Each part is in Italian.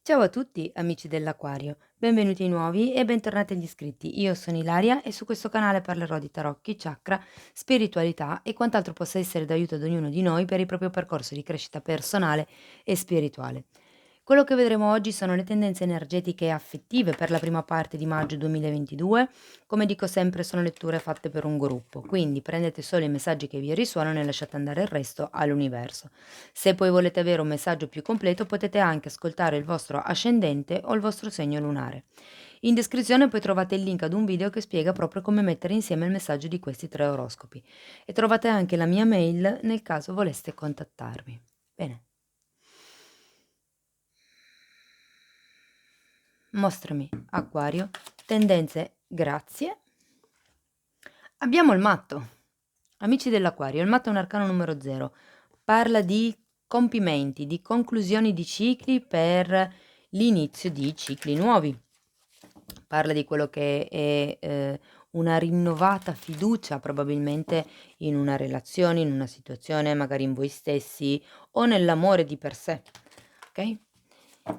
Ciao a tutti amici dell'Aquario, benvenuti nuovi e bentornati agli iscritti. Io sono Ilaria e su questo canale parlerò di tarocchi, chakra, spiritualità e quant'altro possa essere d'aiuto ad ognuno di noi per il proprio percorso di crescita personale e spirituale. Quello che vedremo oggi sono le tendenze energetiche e affettive per la prima parte di maggio 2022. Come dico sempre, sono letture fatte per un gruppo, quindi prendete solo i messaggi che vi risuonano e lasciate andare il resto all'universo. Se poi volete avere un messaggio più completo, potete anche ascoltare il vostro ascendente o il vostro segno lunare. In descrizione poi trovate il link ad un video che spiega proprio come mettere insieme il messaggio di questi tre oroscopi e trovate anche la mia mail nel caso voleste contattarmi. Bene. Mostrami, Acquario, tendenze, grazie. Abbiamo il matto. Amici dell'Acquario, il matto è un arcano numero 0. Parla di compimenti, di conclusioni di cicli per l'inizio di cicli nuovi. Parla di quello che è una rinnovata fiducia probabilmente in una relazione, in una situazione, magari in voi stessi o nell'amore di per sé. Ok?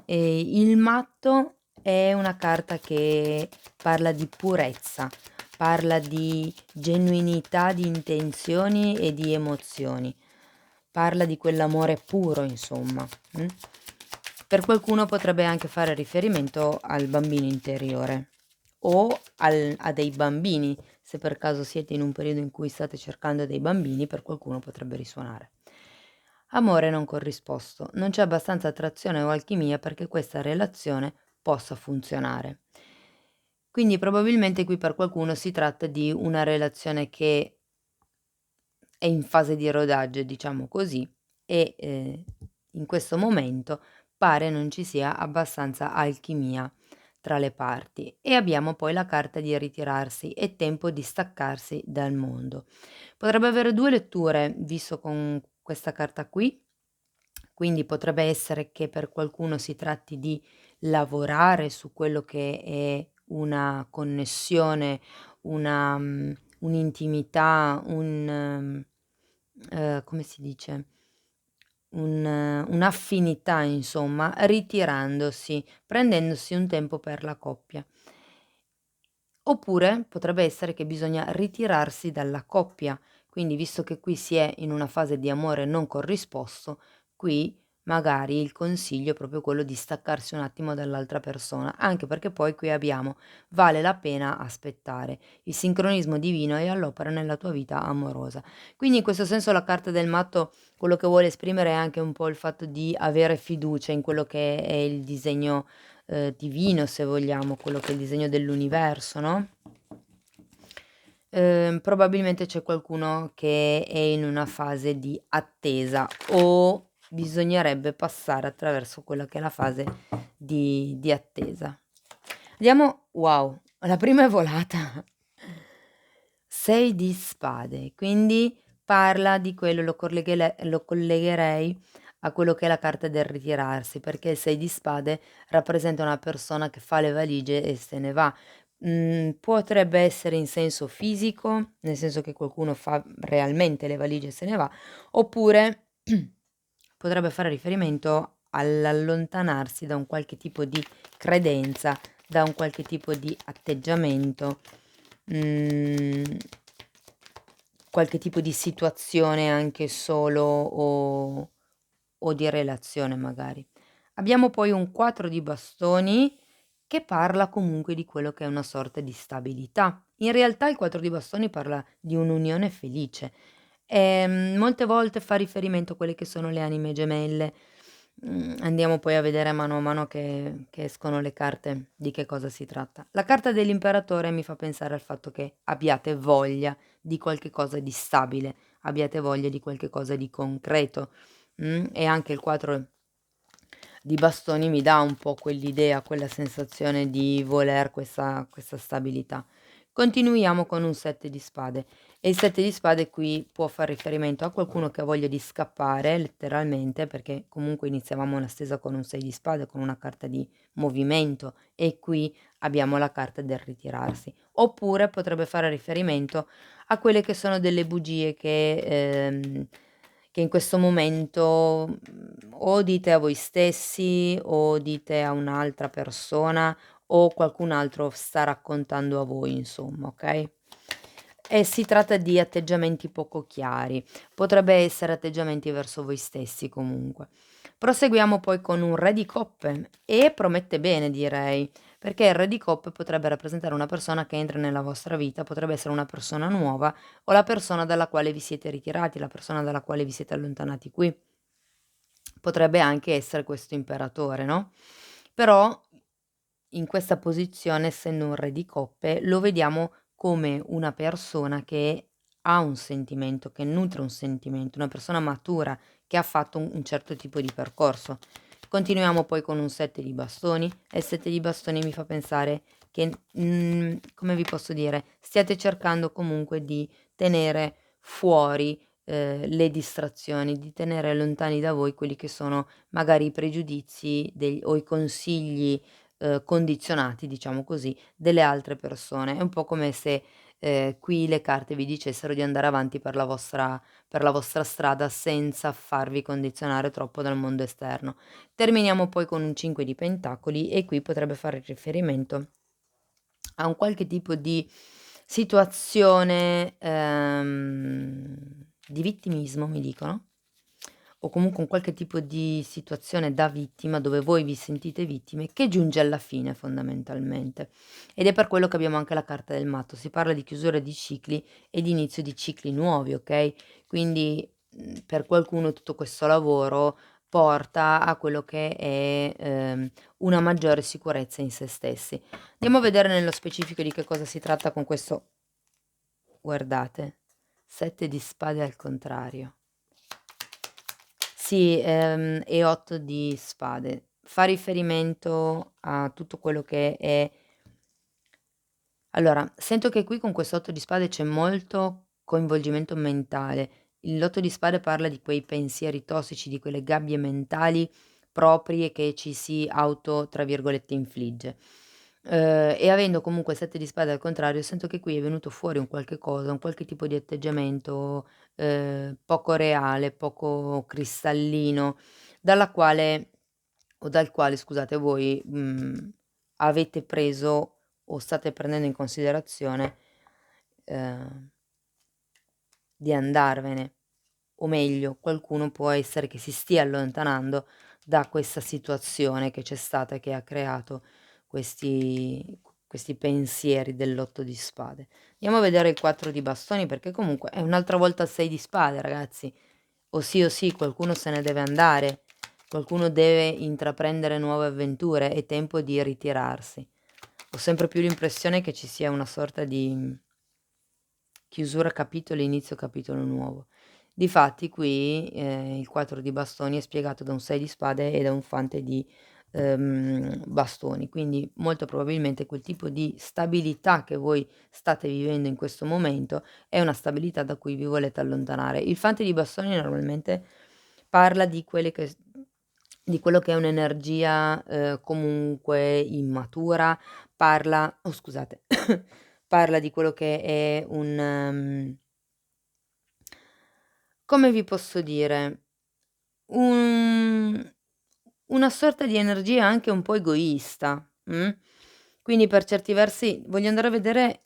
Il matto è una carta che parla di purezza, parla di genuinità di intenzioni e di emozioni, parla di quell'amore puro, insomma. Per qualcuno potrebbe anche fare riferimento al bambino interiore o a dei bambini, se per caso siete in un periodo in cui state cercando dei bambini, per qualcuno potrebbe risuonare. Amore non corrisposto. Non c'è abbastanza attrazione o alchimia perché questa relazione possa funzionare. Quindi probabilmente qui per qualcuno si tratta di una relazione che è in fase di rodaggio, diciamo così, e in questo momento pare non ci sia abbastanza alchimia tra le parti. E abbiamo poi la carta di ritirarsi, è tempo di staccarsi dal mondo. Potrebbe avere due letture, visto con questa carta qui, quindi potrebbe essere che per qualcuno si tratti di lavorare su quello che è una connessione, una un'intimità, come si dice, un'affinità insomma, ritirandosi, prendendosi un tempo per la coppia. Oppure potrebbe essere che bisogna ritirarsi dalla coppia, quindi visto che qui si è in una fase di amore non corrisposto, qui magari il consiglio è proprio quello di staccarsi un attimo dall'altra persona, anche perché poi qui abbiamo vale la pena aspettare. Il sincronismo divino è all'opera nella tua vita amorosa. Quindi in questo senso la carta del matto quello che vuole esprimere è anche un po' il fatto di avere fiducia in quello che è il disegno divino, se vogliamo, quello che è il disegno dell'universo, no? Probabilmente c'è qualcuno che è in una fase di attesa o bisognerebbe passare attraverso quella che è la fase di attesa. Andiamo, wow, la prima è volata. 6 di spade, quindi parla di quello, lo collegherei a quello che è la carta del ritirarsi, perché il 6 di spade rappresenta una persona che fa le valigie e se ne va. Potrebbe essere in senso fisico, nel senso che qualcuno fa realmente le valigie e se ne va, oppure potrebbe fare riferimento all'allontanarsi da un qualche tipo di credenza, da un qualche tipo di atteggiamento, mhmm, qualche tipo di situazione anche solo o di relazione magari. Abbiamo poi un 4 di bastoni che parla comunque di quello che è una sorta di stabilità. In realtà il 4 di bastoni parla di un'unione felice. Molte volte fa riferimento a quelle che sono le anime gemelle. Andiamo poi a vedere mano a mano che escono le carte di che cosa si tratta. La carta dell'imperatore mi fa pensare al fatto che abbiate voglia di qualche cosa di stabile, abbiate voglia di qualche cosa di concreto. E anche il 4 di bastoni mi dà un po' quell'idea, quella sensazione di voler questa stabilità. Continuiamo con un 7 di spade e il 7 di spade qui può far riferimento a qualcuno che ha voglia di scappare letteralmente, perché comunque iniziavamo la stesa con un 6 di spade, con una carta di movimento e qui abbiamo la carta del ritirarsi. Oppure potrebbe fare riferimento a quelle che sono delle bugie che in questo momento o dite a voi stessi o dite a un'altra persona o qualcun altro sta raccontando a voi, insomma, ok? E si tratta di atteggiamenti poco chiari, potrebbe essere atteggiamenti verso voi stessi comunque. Proseguiamo poi con un re di coppe e promette bene, direi, perché il re di coppe potrebbe rappresentare una persona che entra nella vostra vita, potrebbe essere una persona nuova o la persona dalla quale vi siete ritirati, la persona dalla quale vi siete allontanati qui. Potrebbe anche essere questo imperatore, no? Però in questa posizione, essendo un re di coppe, lo vediamo come una persona che ha un sentimento, che nutre un sentimento, una persona matura che ha fatto un certo tipo di percorso. Continuiamo poi con un 7 di bastoni e il 7 di bastoni mi fa pensare che, come vi posso dire, stiate cercando comunque di tenere fuori le distrazioni, di tenere lontani da voi quelli che sono magari i pregiudizi o i consigli condizionati, diciamo così, delle altre persone. È un po' come se qui le carte vi dicessero di andare avanti per la vostra strada senza farvi condizionare troppo dal mondo esterno. Terminiamo poi con un 5 di pentacoli e qui potrebbe fare riferimento a un qualche tipo di situazione, di vittimismo, mi dicono, o comunque un qualche tipo di situazione da vittima, dove voi vi sentite vittime, che giunge alla fine fondamentalmente. Ed è per quello che abbiamo anche la carta del matto. Si parla di chiusura di cicli e di inizio di cicli nuovi, ok? Quindi, per qualcuno tutto questo lavoro porta a quello che è, una maggiore sicurezza in se stessi. Andiamo a vedere nello specifico di che cosa si tratta con questo, guardate, 7 di spade al contrario. Sì, e 8 di spade. Fa riferimento a tutto quello che è. Allora, sento che qui con questo 8 di spade c'è molto coinvolgimento mentale. L'8 di spade parla di quei pensieri tossici, di quelle gabbie mentali proprie che ci si auto, tra virgolette, "infligge". E avendo comunque il 7 di spade al contrario, sento che qui è venuto fuori un qualche cosa, un qualche tipo di atteggiamento, poco reale, poco cristallino, dalla quale o dal quale, scusate, voi, avete preso o state prendendo in considerazione, ehm, di andarvene, o meglio, qualcuno può essere che si stia allontanando da questa situazione che c'è stata e che ha creato questi pensieri dell'8 di spade. Andiamo a vedere il 4 di bastoni perché comunque è un'altra volta il 6 di spade, ragazzi. O sì, qualcuno se ne deve andare, qualcuno deve intraprendere nuove avventure, è tempo di ritirarsi. Ho sempre più l'impressione che ci sia una sorta di chiusura capitolo, inizio capitolo nuovo. Difatti qui, il 4 di bastoni è spiegato da un 6 di spade e da un fante di, bastoni, quindi molto probabilmente quel tipo di stabilità che voi state vivendo in questo momento è una stabilità da cui vi volete allontanare. Il fante di bastoni normalmente parla di quelle che s di quello che è un'energia, comunque immatura, parla oh scusate, parla di quello che è un come vi posso dire, un una sorta di energia anche un po' egoista, quindi per certi versi voglio andare a vedere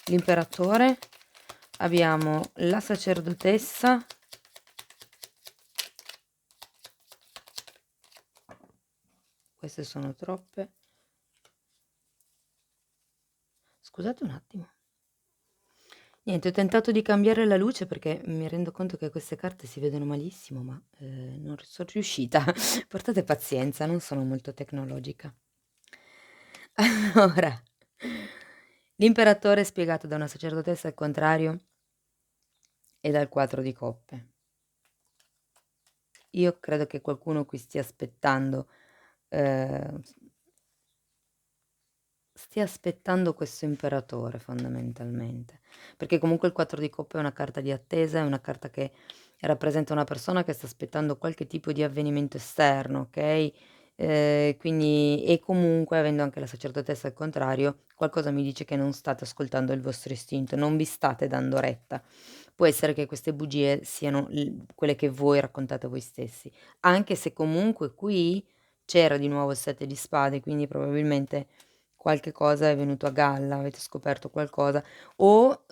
l'imperatore, abbiamo la sacerdotessa. Queste sono troppe. Scusate un attimo. Niente, ho tentato di cambiare la luce perché mi rendo conto che queste carte si vedono malissimo, ma, non son riuscita. Portate pazienza, non sono molto tecnologica. Allora, l'imperatore spiegato da una sacerdotessa al contrario e dal 4 di coppe. Io credo che qualcuno qui ehm, stia aspettando questo imperatore fondamentalmente, perché comunque il 4 di coppe è una carta di attesa, è una carta che rappresenta una persona che sta aspettando qualche tipo di avvenimento esterno, okay, quindi e comunque avendo anche la sacerdotessa al contrario, qualcosa mi dice che non state ascoltando il vostro istinto, non vi state dando retta. può essere che queste bugie siano quelle che voi raccontate a voi stessi, anche se comunque qui c'era di nuovo il 7 di spade, quindi probabilmente qualche cosa è venuto a galla, avete scoperto qualcosa o,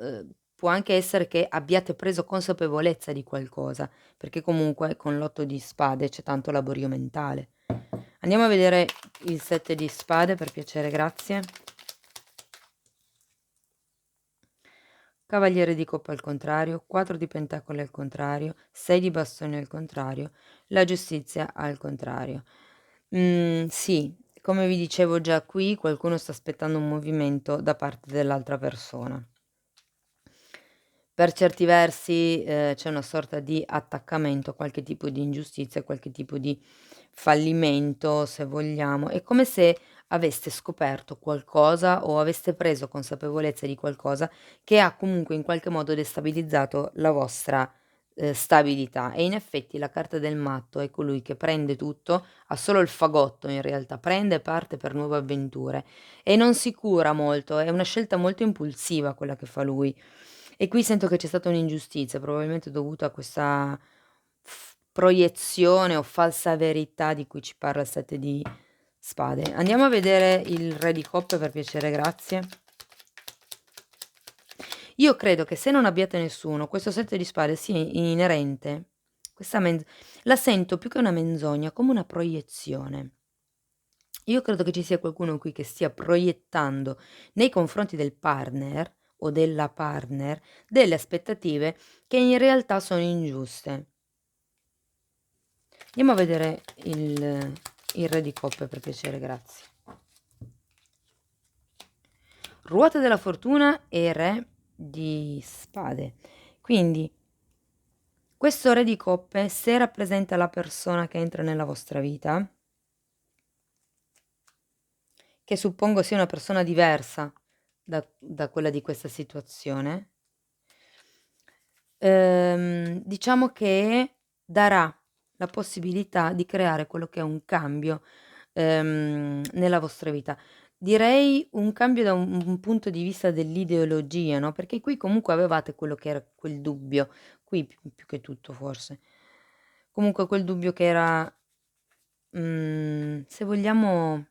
può anche essere che abbiate preso consapevolezza di qualcosa, perché comunque con l'8 di spade c'è tanto laborio mentale. Andiamo a vedere il 7 di spade per piacere, grazie. Cavaliere di coppa al contrario, 4 di pentacoli al contrario, 6 di bastoni al contrario, la giustizia al contrario. Sì, come vi dicevo già qui, qualcuno sta aspettando un movimento da parte dell'altra persona. Per certi versi, c'è una sorta di attaccamento a qualche tipo di ingiustizia, qualche tipo di fallimento, se vogliamo. È come se aveste scoperto qualcosa o aveste preso consapevolezza di qualcosa che ha comunque in qualche modo destabilizzato la vostra, stabilità. E in effetti la carta del matto è colui che prende tutto, ha solo il fagotto in realtà, prende e parte per nuove avventure e non si cura molto, è una scelta molto impulsiva quella che fa lui. E qui sento che c'è stata un'ingiustizia, probabilmente dovuta a questa proiezione o falsa verità di cui ci parla il 7 di spade. Andiamo a vedere il re di coppe per piacere, grazie. Io credo che se non abbiate nessuno, questo 7 di spade sia inerente. La sento più che una menzogna, come una proiezione. Io credo che ci sia qualcuno qui che stia proiettando nei confronti del partner o della partner delle aspettative che in realtà sono ingiuste. Andiamo a vedere il re di coppe per piacere, grazie. Ruota della fortuna e re di spade. Quindi questo re di coppe, se rappresenta la persona che entra nella vostra vita, che suppongo sia una persona diversa da quella di questa situazione, diciamo che darà la possibilità di creare quello che è un cambio, nella vostra vita. Direi un cambio da un punto di vista dell'ideologia, no, perché qui comunque avevate quello che era quel dubbio, qui più che tutto forse. Comunque quel dubbio che era, se vogliamo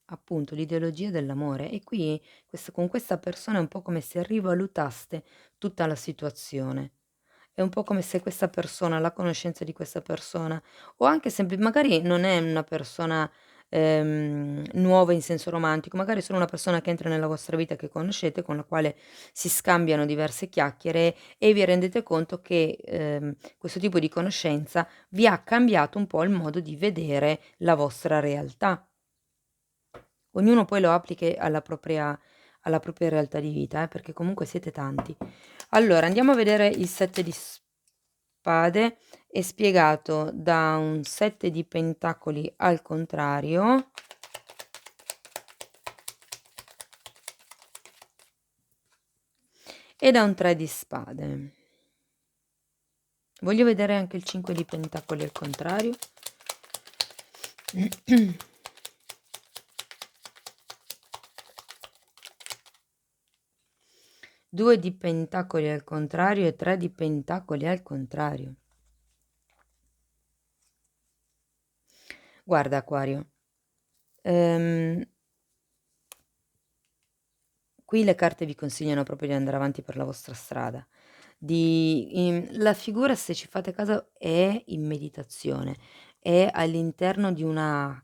appunto l'ideologia dell'amore e qui con questa persona è un po' come se rivalutaste tutta la situazione. È un po' come se questa persona, la conoscenza di questa persona o anche magari non è una persona, nuova in senso romantico, magari è solo una persona che entra nella vostra vita che conoscete, con la quale si scambiano diverse chiacchiere e vi rendete conto che, questo tipo di conoscenza vi ha cambiato un po' il modo di vedere la vostra realtà. Ognuno poi lo applichi alla propria realtà di vita, perché comunque siete tanti. Allora, andiamo a vedere il 7 di spade, è spiegato da un 7 di pentacoli al contrario. E da un 3 di spade. Voglio vedere anche il 5 di pentacoli al contrario. 2 di pentacoli al contrario e 3 di pentacoli al contrario. Guarda Acquario, qui le carte vi consigliano proprio di andare avanti per la vostra strada. La figura, se ci fate caso, è in meditazione, è all'interno di una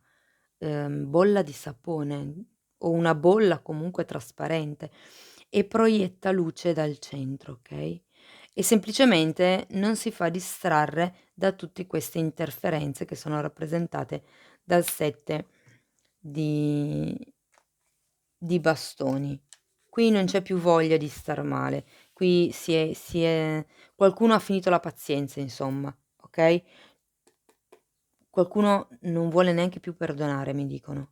bolla di sapone o una bolla comunque trasparente e proietta luce dal centro, ok? E semplicemente non si fa distrarre da tutte queste interferenze che sono rappresentate dal 7 di, di bastoni. Qui non c'è più voglia di star male, qui qualcuno ha finito la pazienza, insomma, ok? Qualcuno non vuole neanche più perdonare, mi dicono.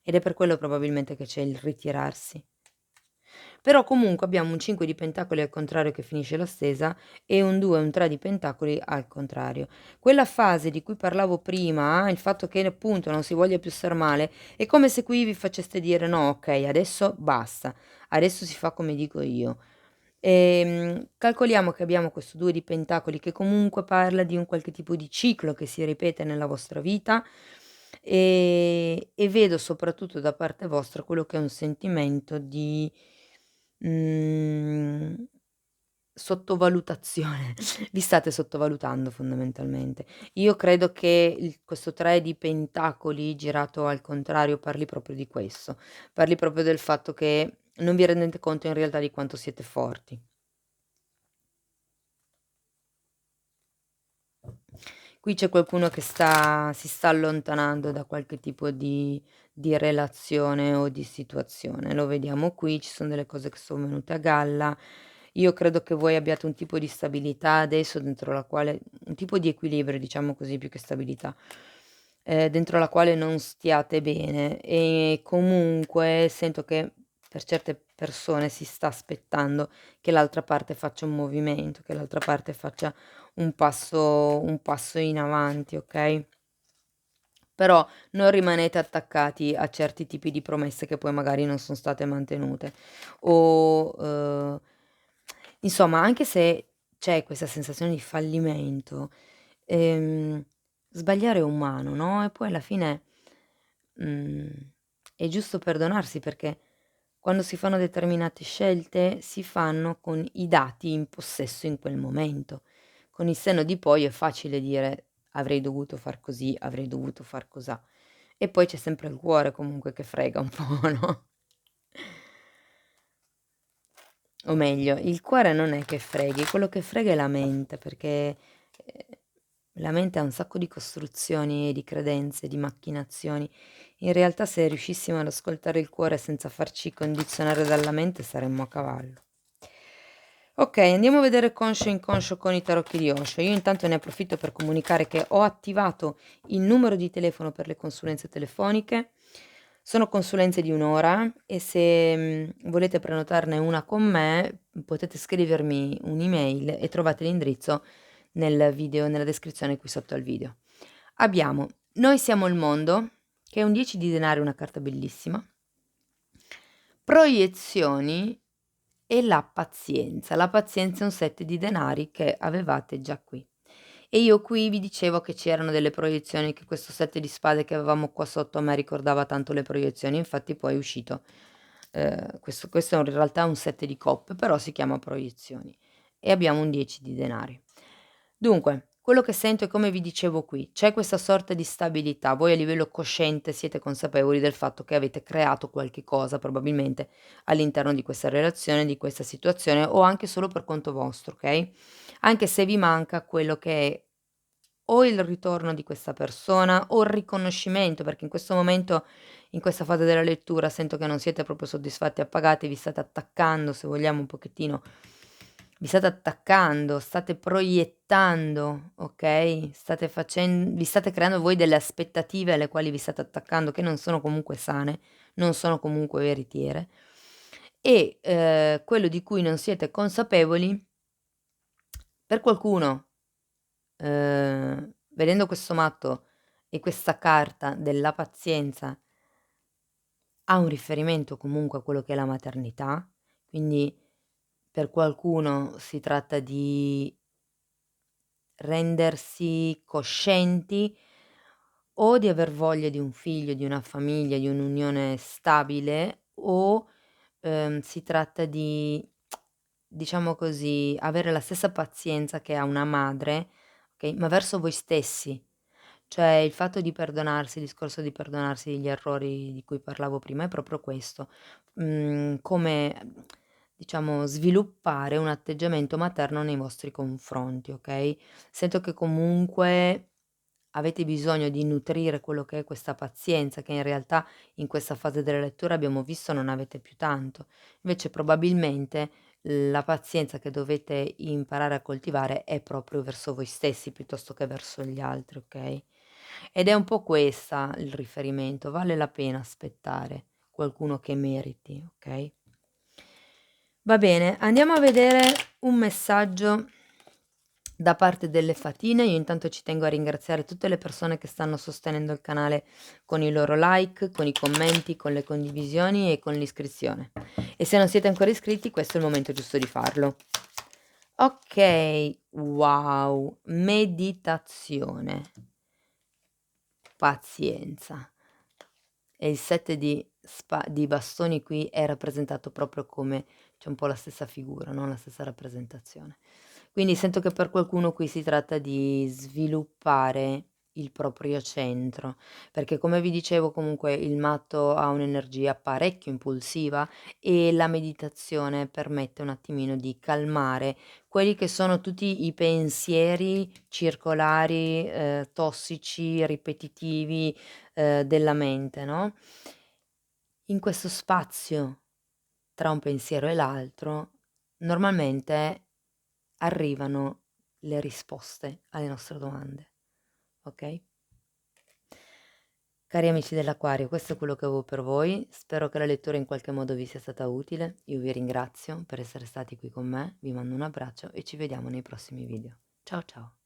Ed è per quello probabilmente che c'è il ritirarsi. Però comunque abbiamo un 5 di pentacoli al contrario che finisce la stesa e un 2 e un 3 di pentacoli al contrario. Quella fase di cui parlavo prima, il fatto che appunto non si voglia più star male, è come se qui vi faceste dire no, ok, adesso basta, adesso si fa come dico io. Calcoliamo che abbiamo questo 2 di pentacoli che comunque parla di un qualche tipo di ciclo che si ripete nella vostra vita, e vedo soprattutto da parte vostra quello che è un sentimento di, mhmm, sottovalutazione. Vi state sottovalutando fondamentalmente. Io credo che questo 3 di pentacoli girato al contrario parli proprio di questo, parli proprio del fatto che non vi rendete conto in realtà di quanto siete forti. Qui c'è qualcuno che si sta allontanando da qualche tipo di relazione o di situazione. Lo vediamo qui, ci son delle cose che son venute a galla. Io credo che voi abbiate un tipo di stabilità adesso dentro la quale un tipo di equilibrio, diciamo così, più che stabilità, dentro la quale non stiate bene e comunque sento che per certe persone si sta aspettando che l'altra parte faccia un movimento, che l'altra parte faccia un passo in avanti, okay, però non rimanete attaccati a certi tipi di promesse che poi magari non son state mantenute o, insomma anche se c'è questa sensazione di fallimento, ehm, sbagliare è umano, no, e poi alla fine, mhmm, è giusto perdonarsi perché quando si fanno determinate scelte si fanno con i dati in possesso in quel momento. Con il senno di poi è facile dire: "Avrei dovuto far così, avrei dovuto far cosà". E poi c'è sempre il cuore comunque che frega un po', no, o meglio, il cuore non è che freghi, quello che frega è la mente, perché, la mente ha un sacco di costruzioni e di credenze, di macchinazioni. In realtà se riuscissimo ad ascoltare il cuore senza farci condizionare dalla mente saremmo a cavallo. Okay, andiamo a vedere conscio e inconscio con i tarocchi di Osho. Io intanto ne approfitto per comunicare che ho attivato il numero di telefono per le consulenze telefoniche. Sono consulenze di 1 ora e se, volete prenotarne una con me, potete scrivermi un'email e trovate l'indirizzo nel video nella descrizione qui sotto al video. Abbiamo Noi siamo il mondo, che è un 10 di denari, una carta bellissima. Proiezioni e la pazienza. La pazienza è un 7 di denari che avevate già qui. E io qui vi dicevo che c'erano delle proiezioni, che questo 7 di spade che avevamo qua sotto a me ricordava tanto le proiezioni, infatti poi è uscito, questo è in realtà un 7 di coppe, però si chiama proiezioni. E abbiamo un 10 di denari. Dunque, quello che sento è come vi dicevo qui, c'è questa sorta di stabilità. Voi a livello cosciente siete consapevoli del fatto che avete creato qualche cosa probabilmente all'interno di questa relazione, di questa situazione o anche solo per conto vostro, okay, anche se vi manca quello che è o il ritorno di questa persona o il riconoscimento, perché in questo momento, in questa fase della lettura, sento che non siete proprio soddisfatti e appagati, vi state attaccando, se vogliamo un pochettino vi state attaccando, state proiettando, okay, vi state creando voi delle aspettative alle quali vi state attaccando, che non sono comunque sane, non sono comunque veritiere e, quello di cui non siete consapevoli per qualcuno, vedendo questo matto e questa carta della pazienza, ha un riferimento comunque a quello che è la maternità, quindi per qualcuno si tratta di rendersi coscienti o di aver voglia di un figlio, di una famiglia, di un'unione stabile o, si tratta di, diciamo così, avere la stessa pazienza che ha una madre, okay, ma verso voi stessi. Cioè il fatto di perdonarsi, il discorso di perdonarsi gli errori di cui parlavo prima è proprio questo, come, diciamo sviluppare un atteggiamento materno nei vostri confronti, okay, sento che comunque avete bisogno di nutrire quello che è questa pazienza, che in realtà in questa fase della lettura abbiamo visto non avete più tanto. Invece probabilmente la pazienza che dovete imparare a coltivare è proprio verso voi stessi piuttosto che verso gli altri, okay? Ed è un po' questa il riferimento, vale la pena aspettare qualcuno che meriti, okay? Va bene, andiamo a vedere un messaggio Da parte delle fatine, io intanto ci tengo a ringraziare tutte le persone che stanno sostenendo il canale con i loro like, con i commenti, con le condivisioni e con l'iscrizione. E se non siete ancora iscritti, questo è il momento giusto di farlo. Ok, wow, meditazione, pazienza. E il 7 di bastoni qui è rappresentato proprio come c'è un po' la stessa figura, no? La stessa rappresentazione. Quindi sento che per qualcuno qui si tratta di sviluppare il proprio centro, perché come vi dicevo comunque il matto ha un'energia parecchio impulsiva e la meditazione permette un attimino di calmare quelli che sono tutti i pensieri circolari, tossici, ripetitivi, della mente, no, in questo spazio tra un pensiero e l'altro, normalmente arrivano le risposte alle nostre domande, okay? Cari amici dell'Acquario, questo è quello che avevo per voi. Spero che la lettura in qualche modo vi sia stata utile. Io vi ringrazio per essere stati qui con me, vi mando un abbraccio e ci vediamo nei prossimi video. Ciao ciao.